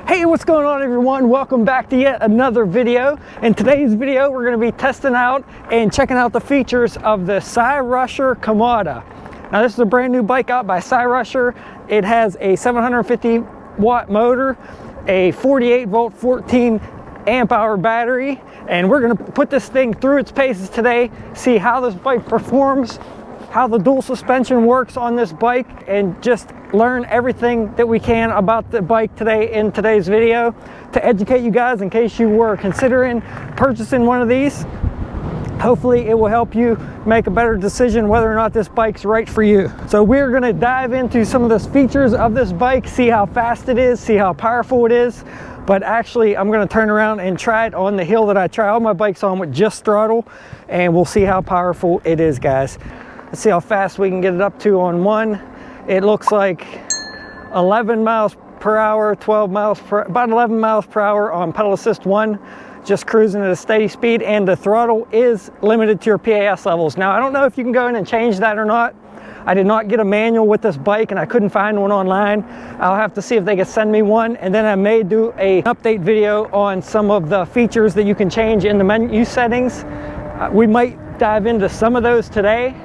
Hey, what's going on everyone? Welcome back to yet another video. In today's video, we're going to be testing out and checking out the features of the Cyrusher Kommoda. Now this is a brand new bike out by Cyrusher. It has a 750 watt motor, a 48 volt 14 amp hour battery, and we're going to put this thing through its paces today, see how this bike performs, how the dual suspension works on this bike, and just learn everything that we can about the bike today in today's video to educate you guys in case you were considering purchasing one of these. Hopefully it will help you make a better decision whether or not this bike's right for you. So we're going to dive into some of the features of this bike, see how fast it is, see how powerful it is. But actually I'm going to turn around and try it on the hill that I try all my bikes on with just throttle, and we'll see how powerful it is, guys. Let's see how fast we can get it up to on one. It looks like 11 miles per hour, 12 miles per, about 11 miles per hour on pedal assist 1, just cruising at a steady speed, and the throttle is limited to your PAS levels. Now, I don't know if you can go in and change that or not. I did not get a manual with this bike and I couldn't find one online. I'll have to see if they can send me one, and then I may do an update video on some of the features that you can change in the menu settings. We might dive into some of those today.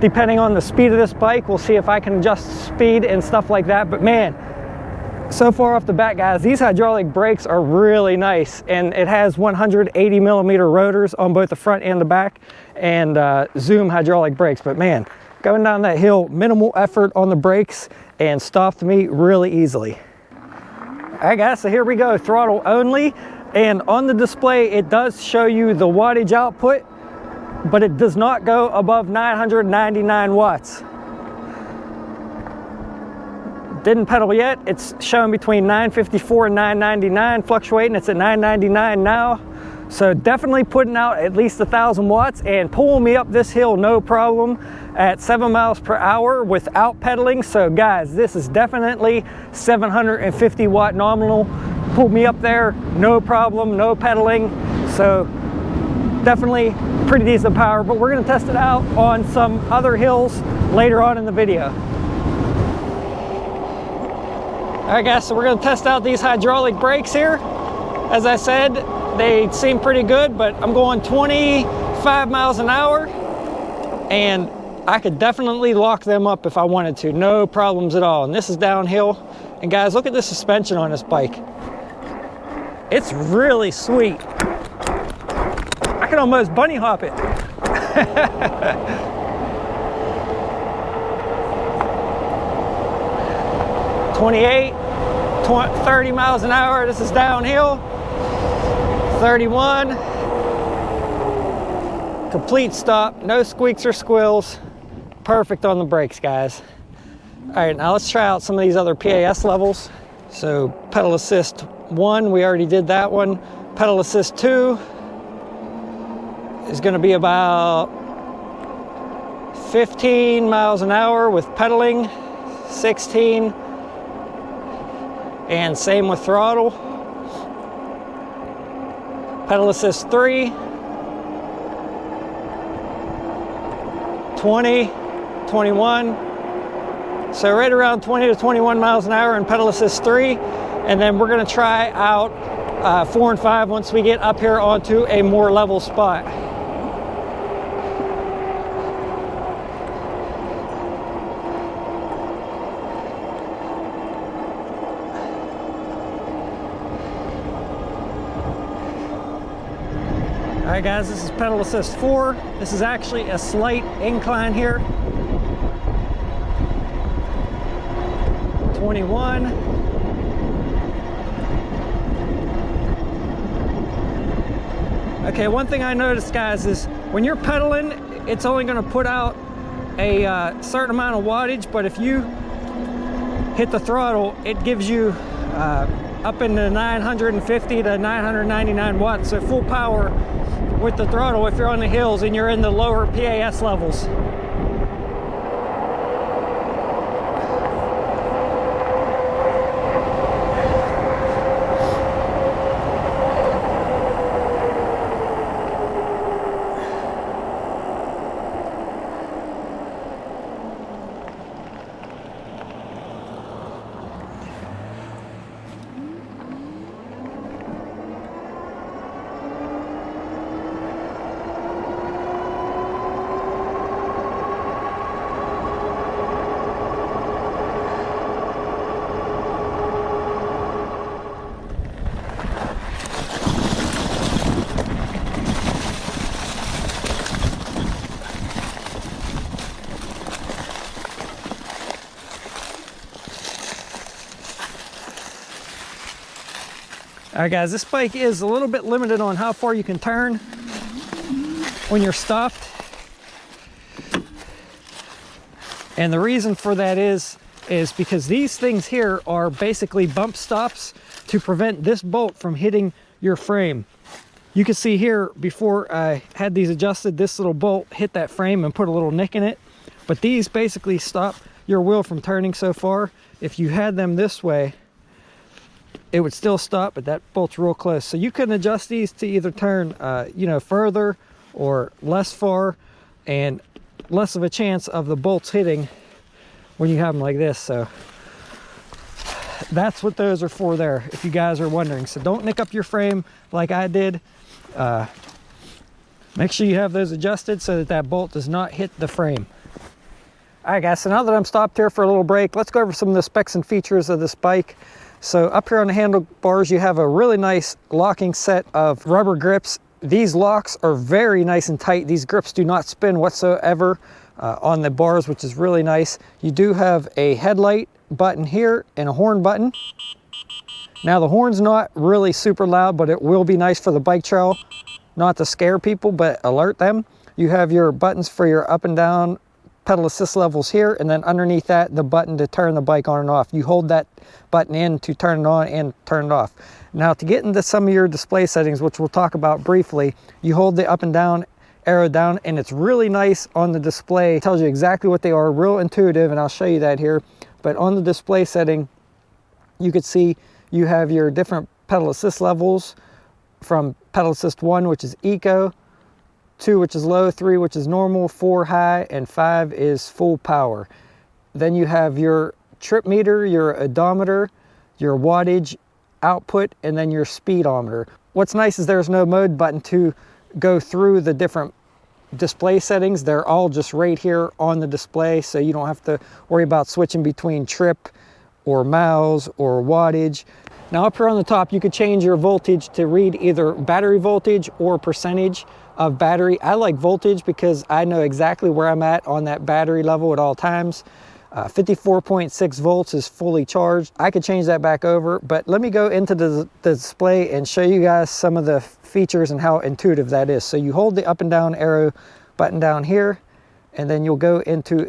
Depending on the speed of this bike, we'll see if I can adjust speed and stuff like that. But man, so far off the bat, guys, these hydraulic brakes are really nice, and it has 180 millimeter rotors on both the front and the back, and zoom hydraulic brakes. But man, going down that hill, minimal effort on the brakes, and stopped me really easily. All right, guys, so here we go, throttle only, and on the display it does show you the wattage output, but it does not go above 999 watts. Didn't pedal yet. It's showing between 954 and 999, fluctuating. It's at 999 now. So definitely putting out at least 1,000 watts and pulling me up this hill no problem at 7 miles per hour without pedaling. So guys, this is definitely 750 watt nominal. Pulled me up there, no problem, no pedaling. So definitely pretty decent power, but we're going to test it out on some other hills later on in the video. All right, guys, so we're going to test out these hydraulic brakes here. As I said, they seem pretty good, but I'm going 25 miles an hour, and I could definitely lock them up if I wanted to, no problems at all. And this is downhill, and guys, look at the suspension on this bike. It's really sweet. I can almost bunny hop it. 28, 30 miles an hour. This is downhill. 31. Complete stop. No squeaks or squills. Perfect on the brakes, guys. All right, now let's try out some of these other PAS levels. So pedal assist 1, we already did that one. Pedal assist 2 is going to be about 15 miles an hour with pedaling, 16, and same with throttle. Pedal assist 3, 20, 21, so right around 20 to 21 miles an hour in pedal assist 3, and then we're going to try out 4 and 5 once we get up here onto a more level spot. All right, guys, this is pedal assist 4. This is actually a slight incline here. 21. Okay, one thing I noticed, guys, is when you're pedaling, it's only going to put out a certain amount of wattage, but if you hit the throttle, it gives you up into 950 to 999 watts, so full power with the throttle if you're on the hills and you're in the lower PAS levels. All right guys, this bike is a little bit limited on how far you can turn when you're stopped. And the reason for that is because these things here are basically bump stops to prevent this bolt from hitting your frame. You can see here, before I had these adjusted, this little bolt hit that frame and put a little nick in it. But these basically stop your wheel from turning so far. If you had them this way, it would still stop, but that bolt's real close. So you can adjust these to either turn, you know, further or less far, and less of a chance of the bolts hitting when you have them like this. So that's what those are for there, if you guys are wondering. So don't nick up your frame like I did. Make sure you have those adjusted so that that bolt does not hit the frame. All right guys, so now that I'm stopped here for a little break, let's go over some of the specs and features of this bike. So up here on the handlebars, you have a really nice locking set of rubber grips. These locks are very nice and tight. These grips do not spin whatsoever on the bars, which is really nice. You do have a headlight button here and a horn button. Now the horn's not really super loud, but it will be nice for the bike trail, not to scare people, but alert them. You have your buttons for your up and down pedal assist levels here, and then underneath that, the button to turn the bike on and off. You hold that button in to turn it on and turn it off. Now to get into some of your display settings, which we'll talk about briefly, you hold the up and down arrow down, and it's really nice on the display. It tells you exactly what they are, real intuitive, and I'll show you that here. But on the display setting, you could see you have your different pedal assist levels, from pedal assist 1, which is eco, 2, which is low, 3, which is normal, 4, high, and 5 is full power. Then you have your trip meter, your odometer, your wattage output, and then your speedometer. What's nice is there's no mode button to go through the different display settings. They're all just right here on the display, so you don't have to worry about switching between trip or miles or wattage. Now up here on the top, you could change your voltage to read either battery voltage or percentage of battery. I like voltage because I know exactly where I'm at on that battery level at all times. 54.6 volts is fully charged. I could change that back over, but let me go into the display and show you guys some of the features and how intuitive that is. So you hold the up and down arrow button down here, and then you'll go into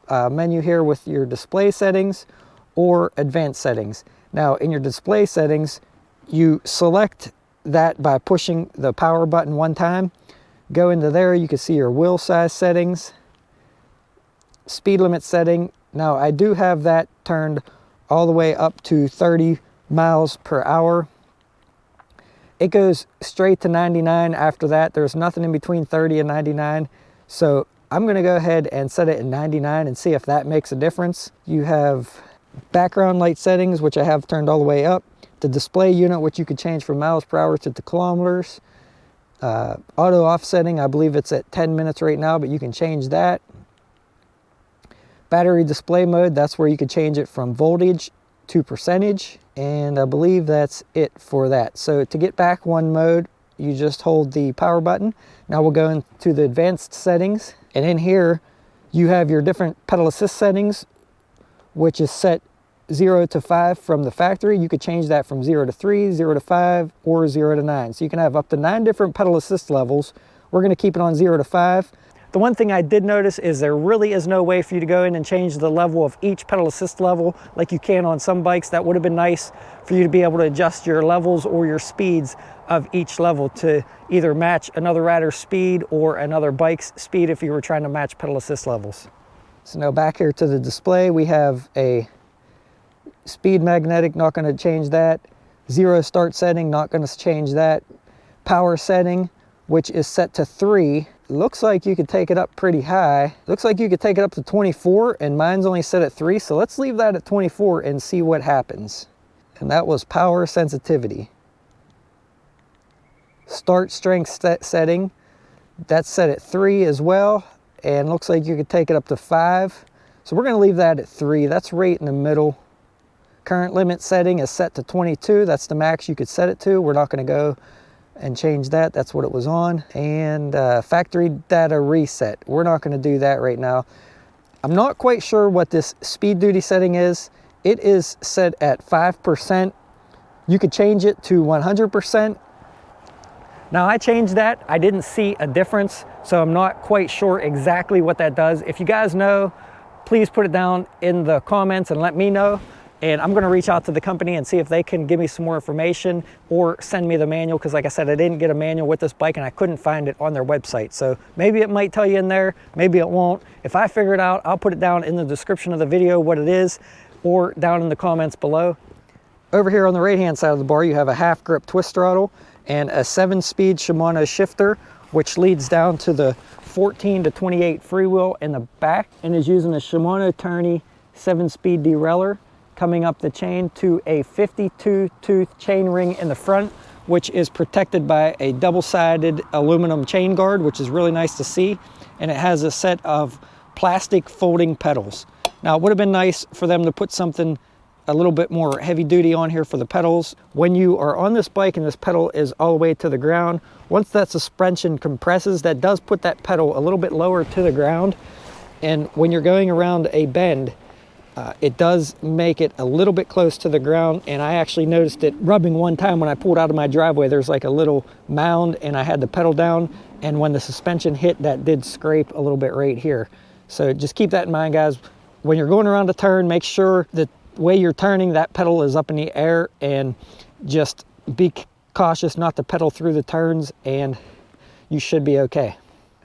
a menu here with your display settings or advanced settings. Now in your display settings, you select that by pushing the power button one time. Go into there, you can see your wheel size settings, speed limit setting. Now I do have that turned all the way up to 30 miles per hour. It goes straight to 99 after that. There's nothing in between 30 and 99. So I'm going to go ahead and set it at 99 and see if that makes a difference. You have background light settings, which I have turned all the way up. The display unit, which you could change from miles per hour to kilometers. Auto off setting, I believe it's at 10 minutes right now, but you can change that. Battery display mode, that's where you could change it from voltage to percentage. And I believe that's it for that. So to get back one mode, you just hold the power button. Now we'll go into the advanced settings. And in here, you have your different pedal assist settings, which is set 0 to 5 from the factory. You could change that from 0 to 3, 0 to 5, or 0 to 9. So you can have up to 9 different pedal assist levels. We're going to keep it on 0 to 5. The one thing I did notice is there really is no way for you to go in and change the level of each pedal assist level like you can on some bikes. That would have been nice for you to be able to adjust your levels or your speeds of each level to either match another rider's speed or another bike's speed if you were trying to match pedal assist levels. So now back here to the display, we have a speed magnetic, not going to change that. 0 start setting, not going to change that. Power setting, which is set to 3. Looks like you could take it up pretty high. Looks like you could take it up to 24, and mine's only set at 3, so let's leave that at 24 and see what happens. And that was power sensitivity. Start strength setting, that's set at 3 as well, and looks like you could take it up to 5. So we're going to leave that at 3. That's right in the middle. Current limit setting is set to 22. That's the max you could set it to. We're not going to go and change that. That's what it was on. And factory data reset. We're not going to do that right now. I'm not quite sure what this speed duty setting is. It is set at 5% You could change it to 100%. Now I changed that. I didn't see a difference, so I'm not quite sure exactly what that does. If you guys know, please put it down in the comments and let me know. And I'm gonna reach out to the company and see if they can give me some more information or send me the manual, because like I said, I didn't get a manual with this bike and I couldn't find it on their website. So maybe it might tell you in there, maybe it won't. If I figure it out, I'll put it down in the description of the video what it is, or down in the comments below. Over here on the right hand side of the bar, you have a half grip twist throttle and a 7-speed Shimano shifter, which leads down to the 14 to 28 freewheel in the back, and is using a Shimano Tourney 7-speed derailleur, coming up the chain to a 52 tooth chain ring in the front, which is protected by a double-sided aluminum chain guard, which is really nice to see. And it has a set of plastic folding pedals. Now it would have been nice for them to put something a little bit more heavy duty on here for the pedals. When you are on this bike and this pedal is all the way to the ground, once that suspension compresses, that does put that pedal a little bit lower to the ground. And when you're going around a bend, it does make it a little bit close to the ground. And I actually noticed it rubbing one time when I pulled out of my driveway. There's like a little mound and I had the pedal down, and when the suspension hit, that did scrape a little bit right here. So just keep that in mind, guys. When you're going around a turn, make sure that the way you're turning, that pedal is up in the air, and just be cautious not to pedal through the turns, and you should be okay.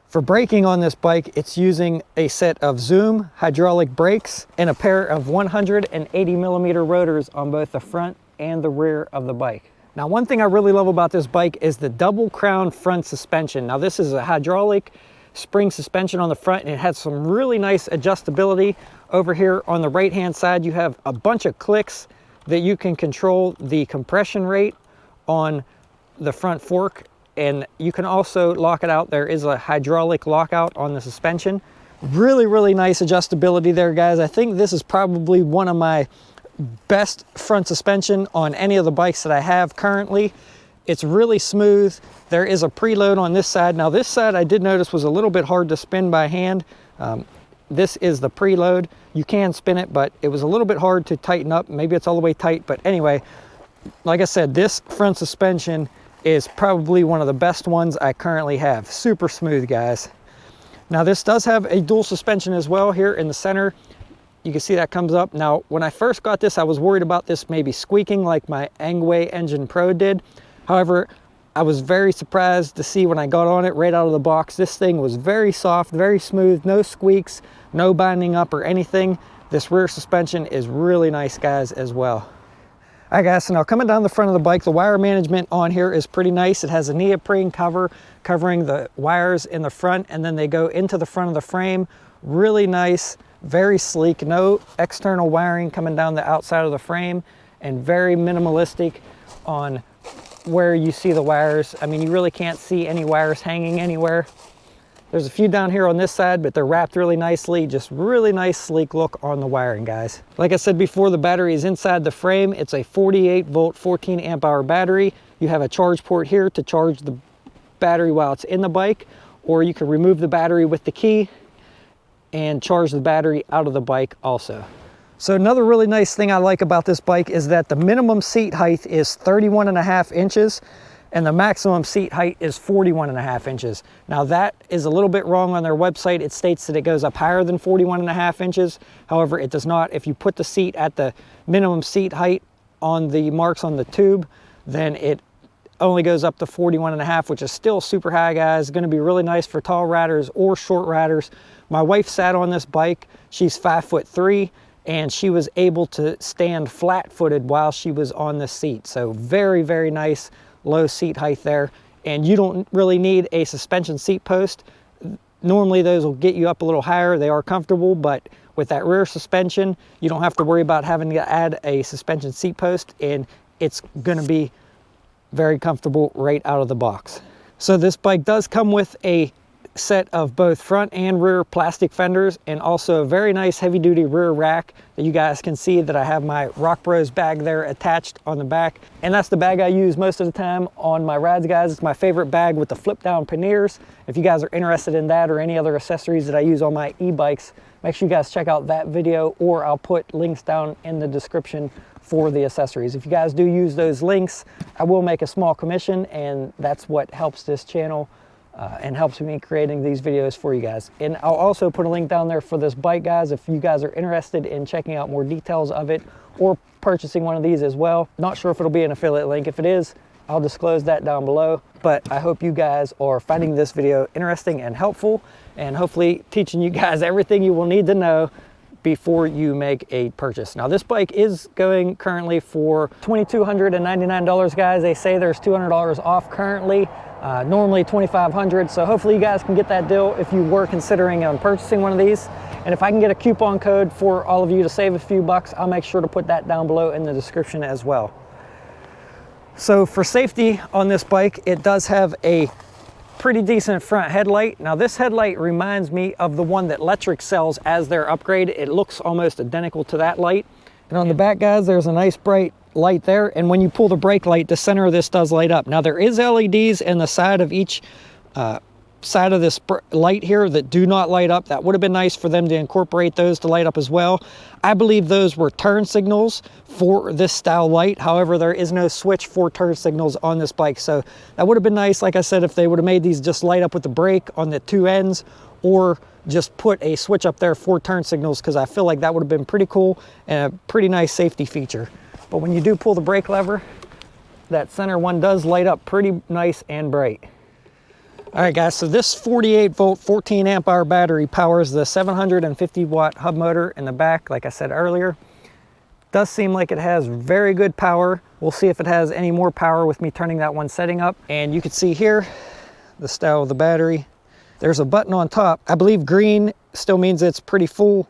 For braking on this bike, it's using a set of Zoom hydraulic brakes and a pair of 180 millimeter rotors on both the front and the rear of the bike. Now, one thing I really love about this bike is the double crown front suspension. Now, this is a hydraulic spring suspension on the front, and it has some really nice adjustability. Over here on the right hand side, you have a bunch of clicks that you can control the compression rate on the front fork, and you can also lock it out. There is a hydraulic lockout on the suspension. Really nice adjustability there, guys. I think this is probably one of my best front suspension on any of the bikes that I have currently. It's really smooth. There is a preload on this side. Now this side I did notice was a little bit hard to spin by hand. This is the preload. You can spin it, but it was a little bit hard to tighten up. Maybe it's all the way tight, but anyway, like I said, this front suspension is probably one of the best ones I currently have. Super smooth, guys. Now this does have a dual suspension as well here in the center. You can see that comes up. Now, when I first got this, I was worried about this maybe squeaking like my Angway Engine Pro did. However, I was very surprised to see when I got on it right out of the box, this thing was very soft, very smooth, no squeaks, no binding up or anything. This rear suspension is really nice, guys, as well. All right, guys, so now coming down the front of the bike, the wire management on here is pretty nice. It has a neoprene cover covering the wires in the front, and then they go into the front of the frame. Really nice, very sleek, no external wiring coming down the outside of the frame, and very minimalistic on where you see the wires. I mean, you really can't see any wires hanging anywhere. There's a few down here on this side, but they're wrapped really nicely. Just really nice, sleek look on the wiring, guys. Like I said before, the battery is inside the frame. It's a 48 volt, 14 amp hour battery. You have a charge port here to charge the battery while it's in the bike, or you can remove the battery with the key and charge the battery out of the bike also. So another really nice thing I like about this bike is that the minimum seat height is 31.5 inches. And the maximum seat height is 41.5 inches. Now that is a little bit wrong on their website. It states that it goes up higher than 41.5 inches. However, it does not. If you put the seat at the minimum seat height on the marks on the tube, then it only goes up to 41.5, which is still super high, guys. It's gonna be really nice for tall riders or short riders. My wife sat on this bike. She's 5'3", and she was able to stand flat-footed while she was on the seat. So very nice low seat height there, and you don't really need a suspension seat post. Normally those will get you up a little higher. They are comfortable, but with that rear suspension, you don't have to worry about having to add a suspension seat post, and it's gonna be very comfortable right out of the box. So this bike does come with a set of both front and rear plastic fenders, and also a very nice heavy duty rear rack that you guys can see that I have my Rock Bros bag there attached on the back. And that's the bag I use most of the time on my rides, guys. It's my favorite bag with the flip down panniers. If you guys are interested in that or any other accessories that I use on my e-bikes, make sure you guys check out that video, or I'll put links down in the description for the accessories. If you guys do use those links, I will make a small commission, and that's what helps this channel and helps me creating these videos for you guys. And I'll also put a link down there for this bike, guys, if you guys are interested in checking out more details of it or purchasing one of these as well. Not sure if it'll be an affiliate link. If it is, I'll disclose that down below. But I hope you guys are finding this video interesting and helpful, and hopefully teaching you guys everything you will need to know before you make a purchase. Now, this bike is going currently for $2,299, guys. They say there's $200 off currently, normally $2,500. So hopefully you guys can get that deal if you were considering on purchasing one of these. And if I can get a coupon code for all of you to save a few bucks, I'll make sure to put that down below in the description as well. So for safety on this bike, it does have a pretty decent front headlight. Now, this headlight reminds me of the one that Lectric sells as their upgrade. It looks almost identical to that light. And on the back, guys, there's a nice bright light there. And when you pull the brake light, the center of this does light up. Now, there is LEDs in the side of each side of this light here that do not light up. That would have been nice for them to incorporate those to light up as well. I believe those were turn signals for this style light. However, there is no switch for turn signals on this bike. So that would have been nice, like I said, if they would have made these just light up with the brake on the two ends, or just put a switch up there for turn signals, because I feel like that would have been pretty cool and a pretty nice safety feature. But when you do pull the brake lever, that center one does light up pretty nice and bright. All right, guys, so this 48 volt 14 amp hour battery powers the 750 watt hub motor in the back. Like I said earlier, does seem like it has very good power. We'll see if it has any more power with me turning that one setting up. And you can see here the style of the battery. There's a button on top. I believe green still means it's pretty full.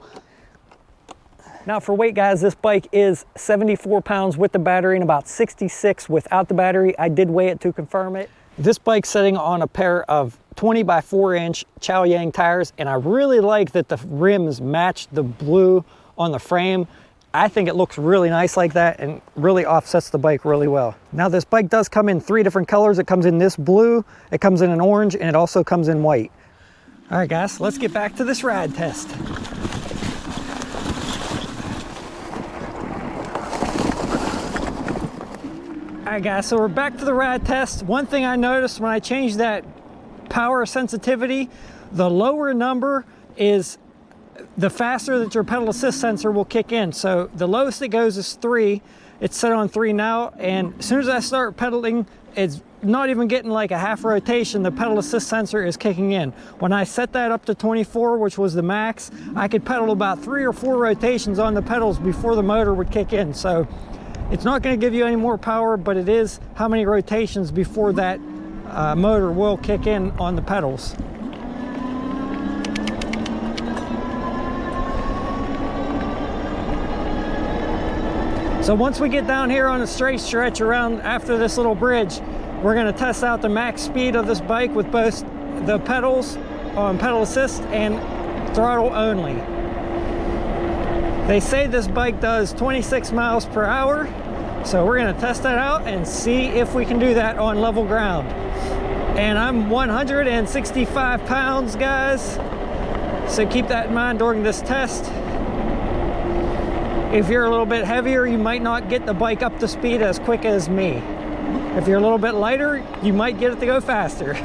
Now for weight, guys, this bike is 74 pounds with the battery and about 66 without the battery. I did weigh it to confirm it. This bike's sitting on a pair of 20 by 4 inch Chow Yang tires, and I really like that the rims match the blue on the frame. I think it looks really nice like that and really offsets the bike really well. Now, this bike does come in 3 different colors. It comes in this blue, it comes in an orange, and it also comes in white. All right, guys, let's get back to this ride test. All right, guys, so we're back to the ride test. One thing I noticed when I changed that power sensitivity, the lower number is the faster that your pedal assist sensor will kick in. So the lowest it goes is 3. It's set on 3 now, and as soon as I start pedaling, it's not even getting like a half rotation, the pedal assist sensor is kicking in. When I set that up to 24, which was the max, I could pedal about 3 or 4 rotations on the pedals before the motor would kick in. So it's not going to give you any more power, but it is how many rotations before that motor will kick in on the pedals. So once we get down here on a straight stretch around after this little bridge, we're going to test out the max speed of this bike with both the pedals on pedal assist and throttle only. They say this bike does 26 miles per hour, so we're going to test that out and see if we can do that on level ground. And I'm 165 pounds, guys, so keep that in mind during this test. If you're a little bit heavier, you might not get the bike up to speed as quick as me. If you're a little bit lighter, you might get it to go faster.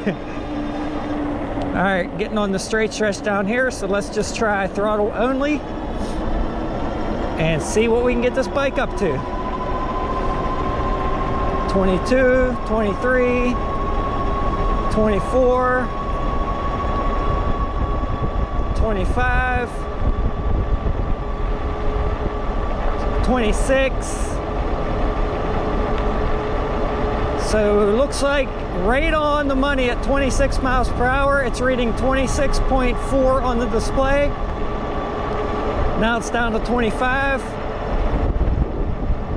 All right, getting on the straight stretch down here, so let's just try throttle only and see what we can get this bike up to. 22, 23, 24, 25, 26. So it looks like right on the money at 26 miles per hour. It's reading 26.4 on the display. Now it's down to 25.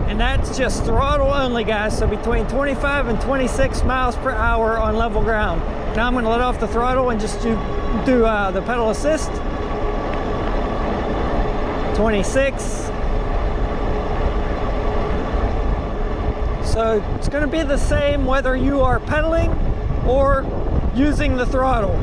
And that's just throttle only, guys. So between 25 and 26 miles per hour on level ground. Now I'm going to let off the throttle and just do the pedal assist. 26. So it's going to be the same whether you are pedaling or using the throttle.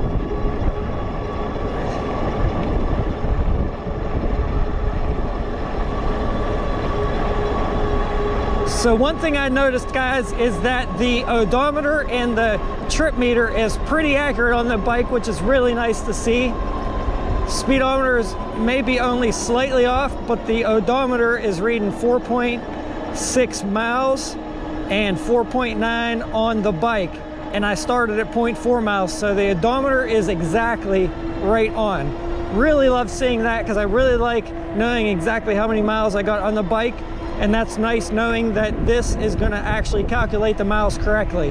So one thing I noticed, guys, is that the odometer and the trip meter is pretty accurate on the bike, which is really nice to see. Speedometer is maybe only slightly off, but the odometer is reading 4.6 miles and 4.9 on the bike. And I started at 0.4 miles, so the odometer is exactly right on. Really love seeing that because I really like knowing exactly how many miles I got on the bike. And that's nice knowing that this is going to actually calculate the miles correctly.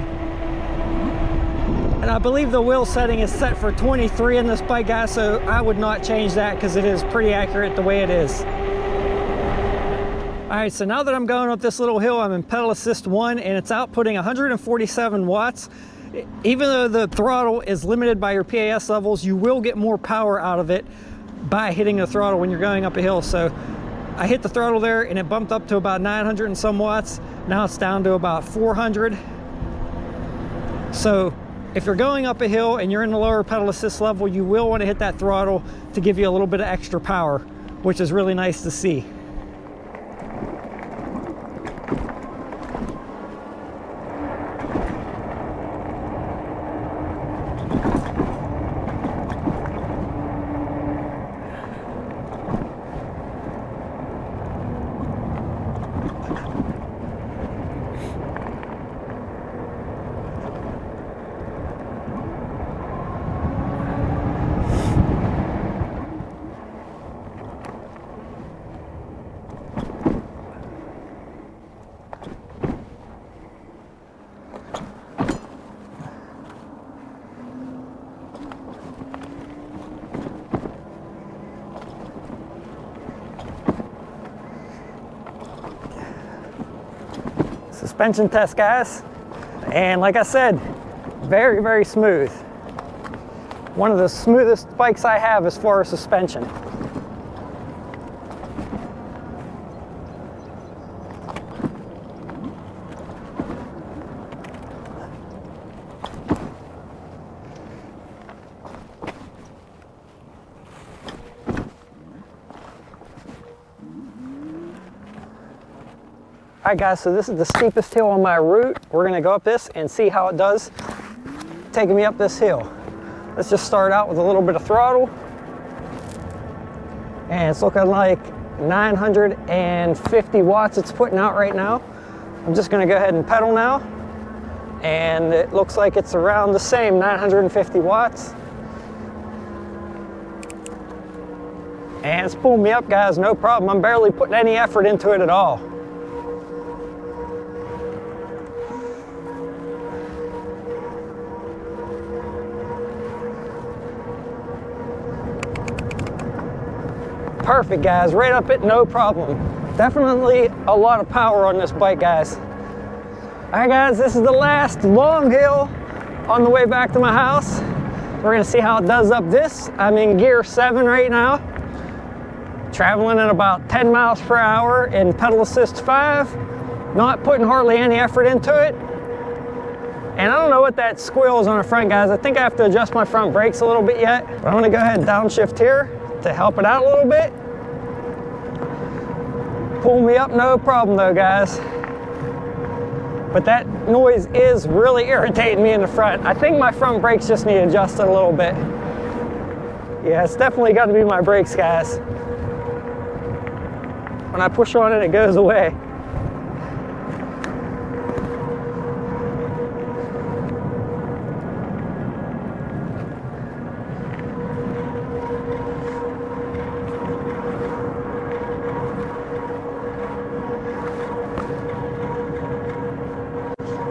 And I believe the wheel setting is set for 23 in this bike, guys, so I would not change that because it is pretty accurate the way it is. All right, so now that I'm going up this little hill, I'm in pedal assist 1 and it's outputting 147 watts. Even though the throttle is limited by your PAS levels, you will get more power out of it by hitting the throttle when you're going up a hill. So I hit the throttle there and it bumped up to about 900 and some watts. Now it's down to about 400. So if you're going up a hill and you're in the lower pedal assist level, you will want to hit that throttle to give you a little bit of extra power, which is really nice to see. Suspension test, guys, and like I said, very, very smooth. One of the smoothest bikes I have as far as suspension. All right, guys, so this is the steepest hill on my route. We're gonna go up this and see how it does taking me up this hill. Let's just start out with a little bit of throttle. And it's looking like 950 watts it's putting out right now. I'm just gonna go ahead and pedal now. And it looks like it's around the same, 950 watts. And it's pulling me up, guys, no problem. I'm barely putting any effort into it at all. Perfect, guys, right up it, no problem. Definitely a lot of power on this bike, guys. All right, guys, this is the last long hill on the way back to my house. We're gonna see how it does up this. I'm in gear 7 right now, traveling at about 10 miles per hour in pedal assist 5, not putting hardly any effort into it. And I don't know what that squeal is on the front, guys. I think I have to adjust my front brakes a little bit yet. But I'm gonna go ahead and downshift here to help it out a little bit. Pull me up, no problem though, guys. But that noise is really irritating me in the front. I think my front brakes just need adjusted a little bit. Yeah, it's definitely got to be my brakes, guys. When I push on it, it goes away.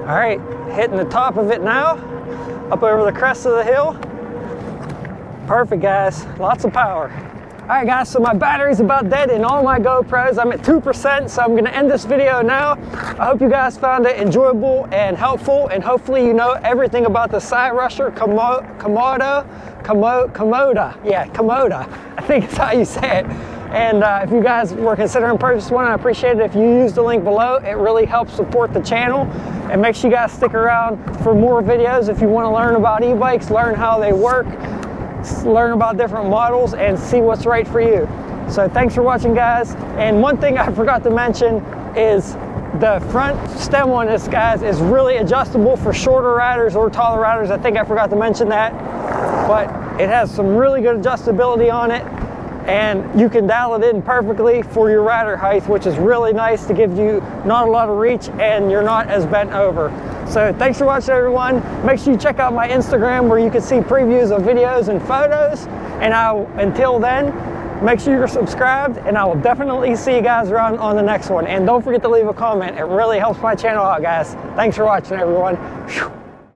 All right, hitting the top of it now, up over the crest of the hill. Perfect, guys, lots of power. All right, guys, so my battery's about dead in all my GoPros. I'm at 2%, so I'm gonna end this video now. I hope you guys found it enjoyable and helpful, and hopefully you know everything about the Cyrusher Kommoda. Yeah, Kommoda. I think it's how you say it. And if you guys were considering purchasing one, I appreciate it if you use the link below. It really helps support the channel. And make sure you guys stick around for more videos if you want to learn about e-bikes, learn how they work, learn about different models, and see what's right for you. So thanks for watching, guys. And one thing I forgot to mention is The front stem on this, guys, is really adjustable for shorter riders or taller riders. I think I forgot to mention that, but it has some really good adjustability on it, and you can dial it in perfectly for your rider height, which is really nice to give you not a lot of reach and you're not as bent over. So thanks for watching, everyone. Make sure you check out my Instagram where you can see previews of videos and photos. And until then, make sure you're subscribed, and I will definitely see you guys around on the next one. And don't forget to leave a comment. It really helps my channel out, guys. Thanks for watching, everyone. Whew.